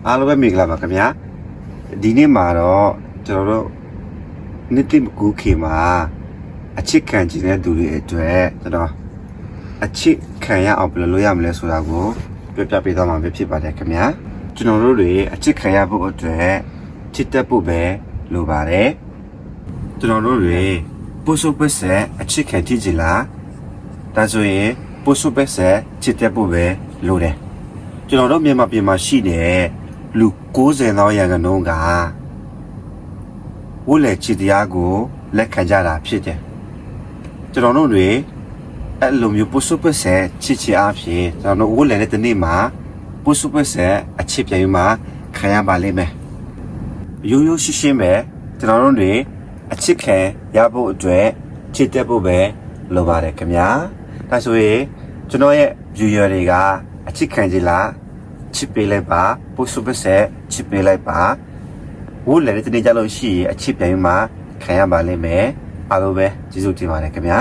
အားလုံးပဲမင်္ဂလာပါခင်ဗျာဒီနေ့မှာတော့ကျွန်တော်တို့နှစ်သိမကူခေမှာအချစ်ခံခြင်းတဲ့သူတွေအတွက်ကျွန်တော်အချစ်ခံရအောင်ဘယ်လိုလုပ်ရမလဲဆိုတာကိုပြောပြပေးသွားမှာဖြစ်ပါတယ်ခင်ဗျာကျွန်တော်တို့တွေအချစ်ခံရဖို့အတွက်ချစ်တတ်ဖို့ပဲလိုပါတယ်ကျွန်တော်တို့တွေပို့စုပဆက်အချစ်ခံကြည့်ကြလားဒါဆိုရင်ပို့စုပဆက်ချစ်တတ်ဖို့ပဲလိုတယ်ကျွန်တော်တို့မြန်မာပြည်မှာရှိတဲ့လူ90သောရာခိုင်နှုန်းကဝတ်လက်ချစ်တရားကိုလက်ခံကြတာဖြစ်တယ်ကျွန်တော်တို့တွေအဲ့လိုမျိုးပုစုပဆက်ချစ်ချစ်အားဖြင့်ကျွန်တော်တို့ဝတ်လက်တဲ့နေ့မှာပုစုပဆက်အချစ်ပြန်ပြီးမှခံရပါလိမ့်မယ်ရိုးရိုးရှင်းရှင်းပဲကျွန်တော်တို့တွေအချစ်ခံရဖို့အတွက်ချစ်တတ်ဖို့ပဲလိုပါတယ်ခင်ဗျာဒါဆိုရင်ကျွန်တော်ရဲ့ viewer တွေကအချစ်ခံကြလားချစ်ပေးလိုက်ပါပုစုပဆက်ချစ်ပေးလိုက်ပါဝိုးလည်းတနေ့ကြလို့ရှိရင်အချစ်ပြန်ပြီးမှခံရပါလိမ့်မယ်အားလုံးပဲကျေးဇူးတင်ပါတယ်ခင်ဗျာ